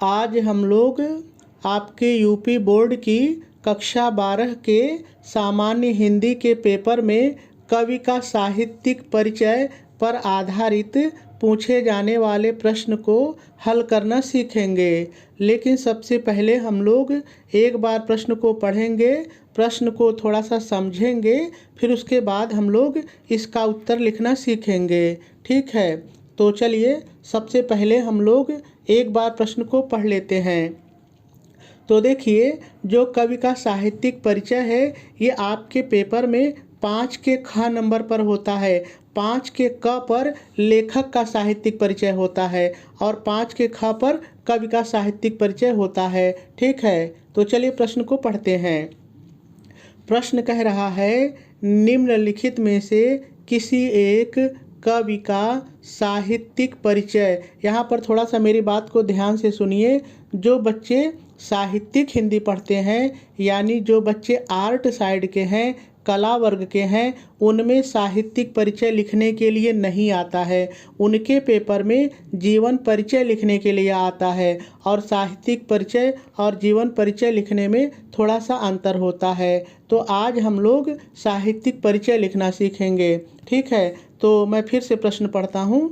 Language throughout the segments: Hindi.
आज हम लोग आपके यूपी बोर्ड की कक्षा 12 के सामान्य हिंदी के पेपर में कवि का साहित्यिक परिचय पर आधारित पूछे जाने वाले प्रश्न को हल करना सीखेंगे। लेकिन सबसे पहले हम लोग एक बार प्रश्न को पढ़ेंगे, प्रश्न को थोड़ा सा समझेंगे, फिर उसके बाद हम लोग इसका उत्तर लिखना सीखेंगे। ठीक है, तो चलिए सबसे पहले हम लोग एक बार प्रश्न को पढ़ लेते हैं। तो देखिए, जो कवि का साहित्यिक परिचय है ये आपके पेपर में 5 के ख नंबर पर होता है, 5 के क पर लेखक का साहित्यिक परिचय होता है और 5 के ख पर कवि का साहित्यिक परिचय होता है। ठीक है, तो चलिए प्रश्न को पढ़ते हैं। प्रश्न कह रहा है, निम्नलिखित में से किसी एक कवि का साहित्यिक परिचय। यहाँ पर थोड़ा सा मेरी बात को ध्यान से सुनिए। जो बच्चे साहित्यिक हिंदी पढ़ते हैं, यानी जो बच्चे आर्ट साइड के हैं, कला वर्ग के हैं, उनमें साहित्यिक परिचय लिखने के लिए नहीं आता है। उनके पेपर में जीवन परिचय लिखने के लिए आता है और साहित्यिक परिचय और जीवन परिचय लिखने में थोड़ा सा अंतर होता है। तो आज हम लोग साहित्यिक परिचय लिखना सीखेंगे। ठीक है, तो मैं फिर से प्रश्न पढ़ता हूँ।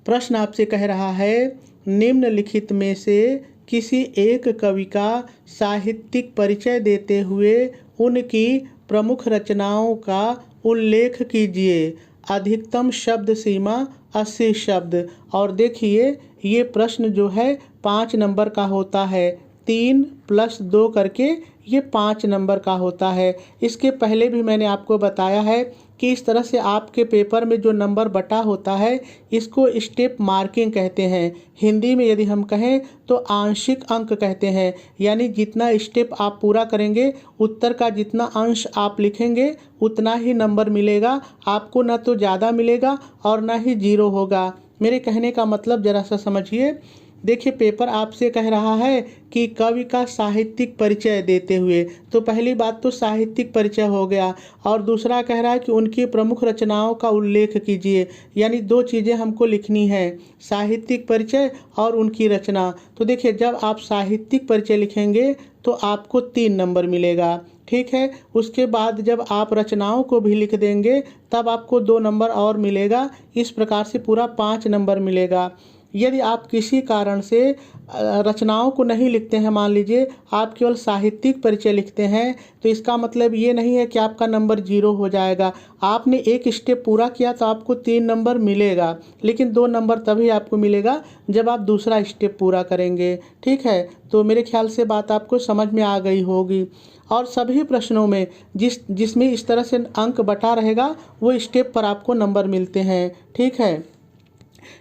प्रश्न आपसे कह रहा है, निम्नलिखित में से किसी एक कवि का साहित्यिक परिचय देते हुए उनकी प्रमुख रचनाओं का उल्लेख कीजिए। अधिकतम शब्द सीमा 80 शब्द। और देखिए, ये प्रश्न जो है 5 नंबर का होता है, 3 + 2 करके ये 5 नंबर का होता है। इसके पहले भी मैंने आपको बताया है कि इस तरह से आपके पेपर में जो नंबर बटा होता है इसको स्टेप मार्किंग कहते हैं। हिंदी में यदि हम कहें तो आंशिक अंक कहते हैं, यानी जितना स्टेप आप पूरा करेंगे, उत्तर का जितना अंश आप लिखेंगे उतना ही नंबर मिलेगा आपको, ना तो ज़्यादा मिलेगा और ना ही 0 होगा। मेरे कहने का मतलब ज़रा सा समझिए। देखिए, पेपर आपसे कह रहा है कि कवि का साहित्यिक परिचय देते हुए, तो पहली बात तो साहित्यिक परिचय हो गया और दूसरा कह रहा है कि उनकी प्रमुख रचनाओं का उल्लेख कीजिए, यानी 2 चीज़ें हमको लिखनी है, साहित्यिक परिचय और उनकी रचना। तो देखिए, जब आप साहित्यिक परिचय लिखेंगे तो आपको 3 नंबर मिलेगा। ठीक है, उसके बाद जब आप रचनाओं को भी लिख देंगे तब आपको 2 नंबर और मिलेगा। इस प्रकार से पूरा 5 नंबर मिलेगा। यदि आप किसी कारण से रचनाओं को नहीं लिखते हैं, मान लीजिए आप केवल साहित्यिक परिचय लिखते हैं, तो इसका मतलब ये नहीं है कि आपका नंबर 0 हो जाएगा। आपने एक स्टेप पूरा किया तो आपको 3 नंबर मिलेगा, लेकिन 2 नंबर तभी आपको मिलेगा जब आप दूसरा स्टेप पूरा करेंगे। ठीक है, तो मेरे ख्याल से बात आपको समझ में आ गई होगी। और सभी प्रश्नों में जिसमें इस तरह से अंक बटा रहेगा वो स्टेप पर आपको नंबर मिलते हैं। ठीक है,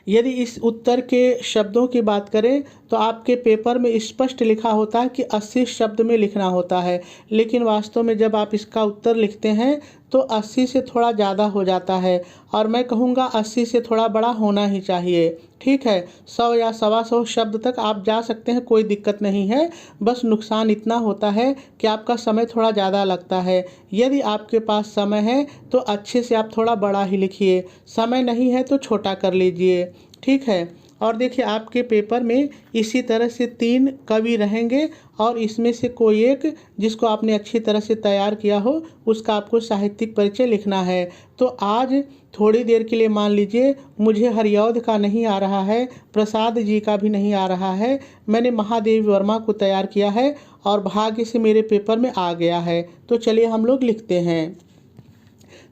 यदि इस उत्तर के शब्दों की बात करें तो आपके पेपर में स्पष्ट लिखा होता है कि 80 शब्द में लिखना होता है, लेकिन वास्तव में जब आप इसका उत्तर लिखते हैं तो 80 से थोड़ा ज़्यादा हो जाता है और मैं कहूँगा 80 से थोड़ा बड़ा होना ही चाहिए। ठीक है, 100 या 125 शब्द तक आप जा सकते हैं, कोई दिक्कत नहीं है। बस नुकसान इतना होता है कि आपका समय थोड़ा ज़्यादा लगता है। यदि आपके पास समय है तो अच्छे से आप थोड़ा बड़ा ही लिखिए, समय नहीं है तो छोटा कर लीजिए। ठीक है, और देखिए आपके पेपर में इसी तरह से 3 कवि रहेंगे और इसमें से कोई एक जिसको आपने अच्छी तरह से तैयार किया हो उसका आपको साहित्यिक परिचय लिखना है। तो आज थोड़ी देर के लिए मान लीजिए मुझे हरिऔध का नहीं आ रहा है, प्रसाद जी का भी नहीं आ रहा है, मैंने महादेवी वर्मा को तैयार किया है और भाग्य से मेरे पेपर में आ गया है। तो चलिए हम लोग लिखते हैं।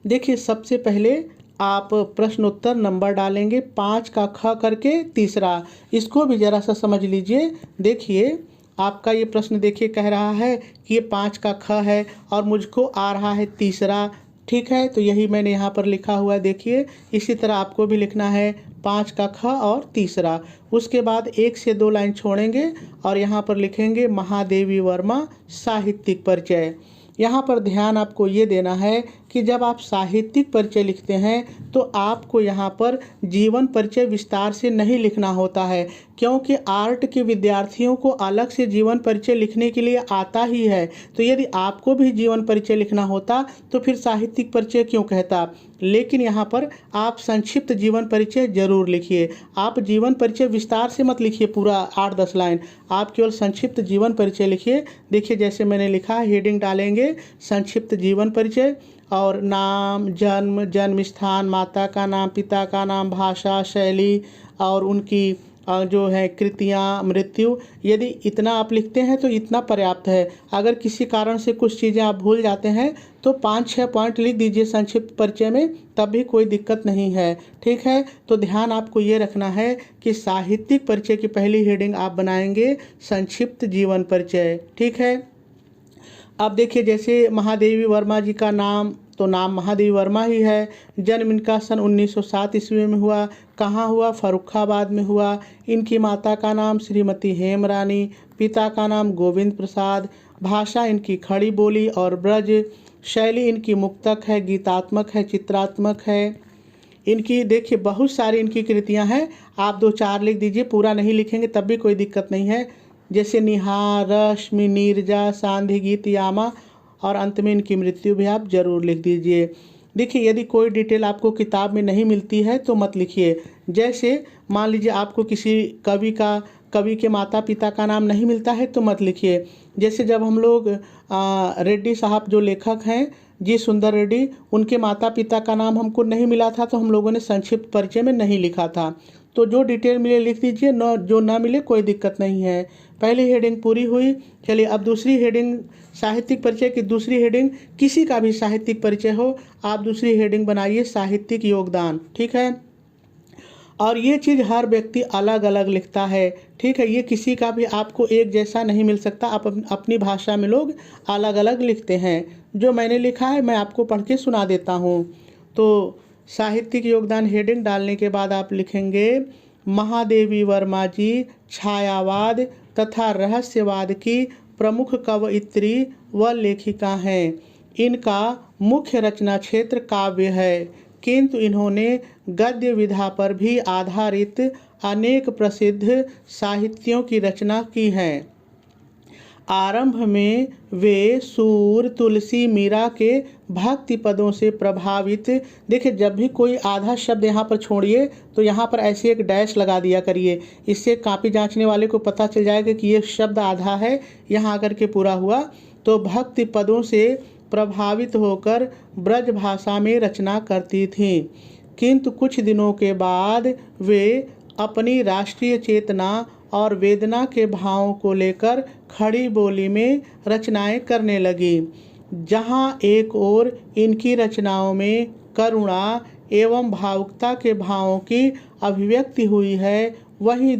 देखिए, सबसे पहले आप प्रश्नोत्तर नंबर डालेंगे 5 का ख करके तीसरा, इसको भी ज़रा सा समझ लीजिए। देखिए, आपका ये प्रश्न देखिए कह रहा है कि ये 5 का ख है और मुझको आ रहा है तीसरा। ठीक है, तो यही मैंने यहाँ पर लिखा हुआ है। देखिए, इसी तरह आपको भी लिखना है 5 का ख और तीसरा। उसके बाद 1 से 2 लाइन छोड़ेंगे और यहाँ पर लिखेंगे महादेवी वर्मा साहित्यिक परिचय। यहाँ पर ध्यान आपको ये देना है कि जब आप साहित्यिक परिचय लिखते हैं तो आपको यहाँ पर जीवन परिचय विस्तार से नहीं लिखना होता है, क्योंकि आर्ट के विद्यार्थियों को अलग से जीवन परिचय लिखने के लिए आता ही है। तो यदि आपको भी जीवन परिचय लिखना होता तो फिर साहित्यिक परिचय क्यों कहता। लेकिन यहाँ पर आप संक्षिप्त जीवन परिचय जरूर लिखिए। आप जीवन परिचय विस्तार से मत लिखिए पूरा 8-10 लाइन, आप केवल संक्षिप्त जीवन परिचय लिखिए। देखिए जैसे मैंने लिखा, हेडिंग डालेंगे संक्षिप्त जीवन परिचय और नाम, जन्म, जन्म स्थान, माता का नाम, पिता का नाम, भाषा, शैली और उनकी जो है कृतियाँ, मृत्यु। यदि इतना आप लिखते हैं तो इतना पर्याप्त है। अगर किसी कारण से कुछ चीज़ें आप भूल जाते हैं तो 5-6 पॉइंट लिख दीजिए संक्षिप्त परिचय में, तब भी कोई दिक्कत नहीं है। ठीक है, तो ध्यान आपको ये रखना है कि साहित्यिक परिचय की पहली हेडिंग आप बनाएंगे संक्षिप्त जीवन परिचय। ठीक है, अब देखिए जैसे महादेवी वर्मा जी का नाम, तो नाम महादेवी वर्मा ही है। जन्म इनका सन 1907 ईस्वी में हुआ। कहाँ हुआ? फर्रुखाबाद में हुआ। इनकी माता का नाम श्रीमती हेमरानी, पिता का नाम गोविंद प्रसाद। भाषा इनकी खड़ी बोली और ब्रज। शैली इनकी मुक्तक है, गीतात्मक है, चित्रात्मक है। इनकी देखिए बहुत सारी इनकी कृतियां हैं, आप 2-4 लिख दीजिए, पूरा नहीं लिखेंगे तब भी कोई दिक्कत नहीं है। जैसे निहार, रश्मि, नीरजा, सांध्य गीत, यामा और अंत में इनकी मृत्यु भी आप जरूर लिख दीजिए। देखिए यदि कोई डिटेल आपको किताब में नहीं मिलती है तो मत लिखिए। जैसे मान लीजिए आपको किसी कवि के माता पिता का नाम नहीं मिलता है तो मत लिखिए। जैसे जब हम लोग रेड्डी साहब जो लेखक हैं जी सुंदर रेड्डी, उनके माता पिता का नाम हमको नहीं मिला था तो हम लोगों ने संक्षिप्त परिचय में नहीं लिखा था। तो जो डिटेल मिले लिख दीजिए, न जो ना मिले कोई दिक्कत नहीं है। पहली हेडिंग पूरी हुई। चलिए अब दूसरी हेडिंग, साहित्यिक परिचय की दूसरी हेडिंग, किसी का भी साहित्यिक परिचय हो आप दूसरी हेडिंग बनाइए साहित्यिक योगदान। ठीक है, और ये चीज़ हर व्यक्ति अलग अलग लिखता है। ठीक है, ये किसी का भी आपको एक जैसा नहीं मिल सकता। आप अपनी भाषा में लोग अलग अलग लिखते हैं। जो मैंने लिखा है मैं आपको पढ़ के सुना देता हूँ। तो साहित्यिक योगदान हेडिंग डालने के बाद आप लिखेंगे महादेवी वर्मा जी छायावाद तथा रहस्यवाद की प्रमुख कवयित्री व लेखिका हैं। इनका मुख्य रचना क्षेत्र काव्य है, किंतु इन्होंने गद्य विधा पर भी आधारित अनेक प्रसिद्ध साहित्यों की रचना की है। आरंभ में वे सूर, तुलसी, मीरा के भक्ति पदों से प्रभावित। देखिए जब भी कोई आधा शब्द यहाँ पर छोड़िए तो यहाँ पर ऐसे एक डैश लगा दिया करिए, इससे कॉपी जांचने वाले को पता चल जाएगा कि ये शब्द आधा है, यहाँ आकर के पूरा हुआ। तो भक्ति पदों से प्रभावित होकर ब्रज भाषा में रचना करती थीं, किंतु कुछ दिनों के बाद वे अपनी राष्ट्रीय चेतना और वेदना के भावों को लेकर खड़ी बोली में रचनाएं करने लगी। जहां एक ओर इनकी रचनाओं में करुणा एवं भावुकता के भावों की अभिव्यक्ति हुई है, वहीं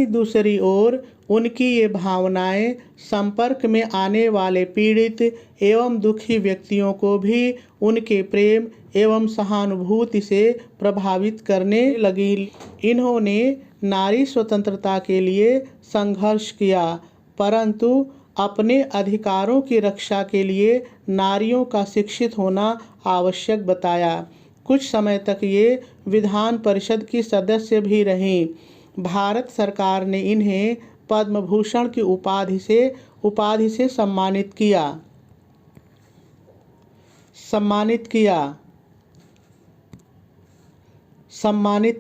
दूसरी ओर उनकी ये भावनाएं संपर्क में आने वाले पीड़ित एवं दुखी व्यक्तियों को भी उनके प्रेम एवं सहानुभूति से प्रभावित करने लगी। इन्होंने नारी स्वतंत्रता के लिए संघर्ष किया, परंतु अपने अधिकारों की रक्षा के लिए नारियों का शिक्षित होना आवश्यक बताया। कुछ समय तक ये विधान परिषद की सदस्य भी रहीं। भारत सरकार ने इन्हें पद्म भूषण की उपाधि से सम्मानित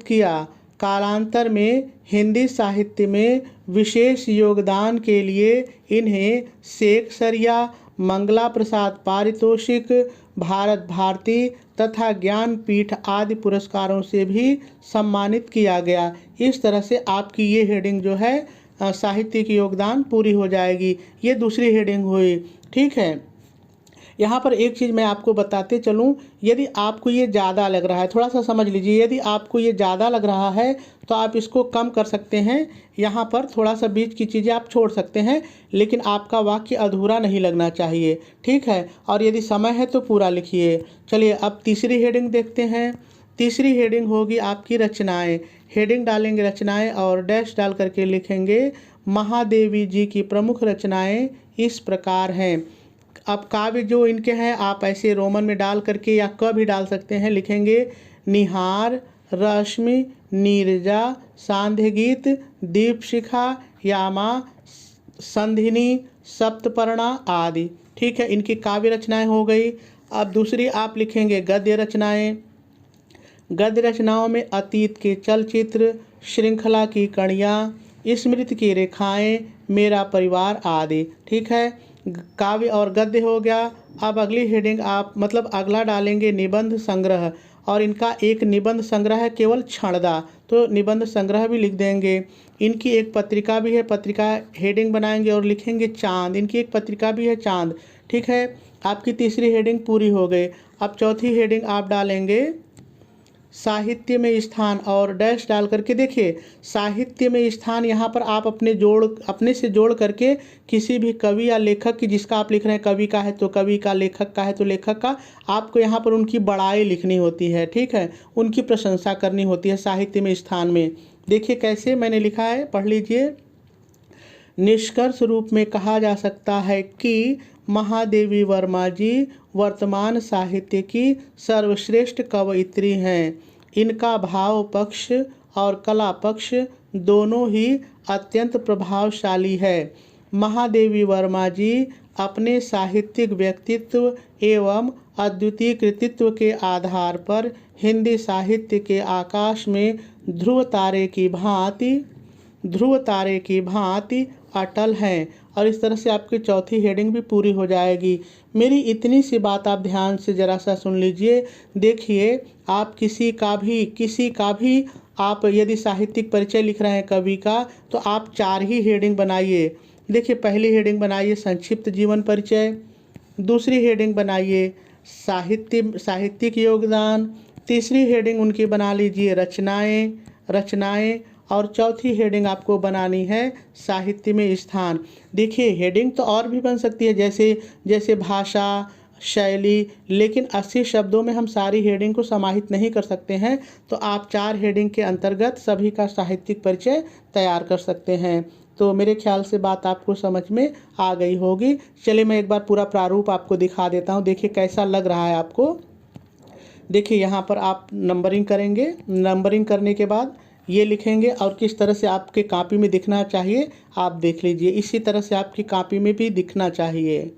किया। कालांतर में हिंदी साहित्य में विशेष योगदान के लिए इन्हें शेखसरिया, मंगला प्रसाद पारितोषिक, भारत भारती तथा ज्ञानपीठ आदि पुरस्कारों से भी सम्मानित किया गया। इस तरह से आपकी ये हेडिंग जो है साहित्यिक योगदान पूरी हो जाएगी। ये दूसरी हेडिंग हुई। ठीक है, यहाँ पर एक चीज़ मैं आपको बताते चलूँ, यदि आपको ये ज़्यादा लग रहा है, थोड़ा सा समझ लीजिए, यदि आपको ये ज़्यादा लग रहा है तो आप इसको कम कर सकते हैं। यहाँ पर थोड़ा सा बीच की चीज़ें आप छोड़ सकते हैं, लेकिन आपका वाक्य अधूरा नहीं लगना चाहिए। ठीक है, और यदि समय है तो पूरा लिखिए। चलिए अब तीसरी हेडिंग देखते हैं। तीसरी हेडिंग होगी आपकी रचनाएं। हेडिंग डालेंगे रचनाएं और डैश डाल करके लिखेंगे महादेवी जी की प्रमुख रचनाएं इस प्रकार हैं। अब काव्य जो इनके हैं आप ऐसे रोमन में डाल करके या क भी डाल सकते हैं। लिखेंगे निहार, रश्मि, नीरजा, सांध्य गीत, दीपशिखा, यामा, संधिनी, सप्तपर्णा आदि। ठीक है, इनकी काव्य रचनाएं हो गई। अब दूसरी आप लिखेंगे गद्य रचनाएं। गद्य रचनाओं में अतीत के चलचित्र, श्रृंखला की कड़ियाँ, स्मृति की रेखाएं, मेरा परिवार आदि। ठीक है, काव्य और गद्य हो गया। अब अगली हेडिंग आप मतलब अगला डालेंगे निबंध संग्रह, और इनका एक निबंध संग्रह है केवल क्षणदा, तो निबंध संग्रह भी लिख देंगे। इनकी एक पत्रिका भी है, पत्रिका हेडिंग बनाएंगे और लिखेंगे चांद। इनकी एक पत्रिका भी है चांद। ठीक है, आपकी तीसरी हेडिंग पूरी हो गई। अब चौथी हेडिंग आप डालेंगे साहित्य में स्थान, और डैश डाल करके देखिए साहित्य में स्थान यहाँ पर आप अपने से जोड़ करके किसी भी कवि या लेखक की, जिसका आप लिख रहे हैं कवि का है तो कवि का, लेखक का है तो लेखक का, आपको यहाँ पर उनकी बड़ाई लिखनी होती है। ठीक है, उनकी प्रशंसा करनी होती है साहित्य में स्थान में। देखिए कैसे मैंने लिखा है, पढ़ लीजिए। निष्कर्ष रूप में कहा जा सकता है कि महादेवी वर्मा जी वर्तमान साहित्य की सर्वश्रेष्ठ कवयित्री हैं। इनका भाव पक्ष और कला पक्ष दोनों ही अत्यंत प्रभावशाली है। महादेवी वर्मा जी अपने साहित्यिक व्यक्तित्व एवं अद्वितीय कृतित्व के आधार पर हिंदी साहित्य के आकाश में ध्रुव तारे की भांति अटल हैं। और इस तरह से आपकी चौथी हेडिंग भी पूरी हो जाएगी। मेरी इतनी सी बात आप ध्यान से ज़रा सा सुन लीजिए। देखिए आप किसी का भी आप यदि साहित्यिक परिचय लिख रहे हैं कवि का, तो आप 4 ही हेडिंग बनाइए। देखिए पहली हेडिंग बनाइए संक्षिप्त जीवन परिचय, दूसरी हेडिंग बनाइए साहित्यिक योगदान, तीसरी हेडिंग उनकी बना लीजिए रचनाएं, और चौथी हेडिंग आपको बनानी है साहित्य में स्थान। देखिए हेडिंग तो और भी बन सकती है, जैसे भाषा, शैली, लेकिन 80 शब्दों में हम सारी हेडिंग को समाहित नहीं कर सकते हैं। तो आप 4 हेडिंग के अंतर्गत सभी का साहित्यिक परिचय तैयार कर सकते हैं। तो मेरे ख्याल से बात आपको समझ में आ गई होगी। चलिए मैं एक बार पूरा प्रारूप आपको दिखा देता हूँ, देखिए कैसा लग रहा है आपको। देखिए यहाँ पर आप नंबरिंग करेंगे, नंबरिंग करने के बाद ये लिखेंगे, और किस तरह से आपके कॉपी में दिखना चाहिए आप देख लीजिए। इसी तरह से आपकी कॉपी में भी दिखना चाहिए।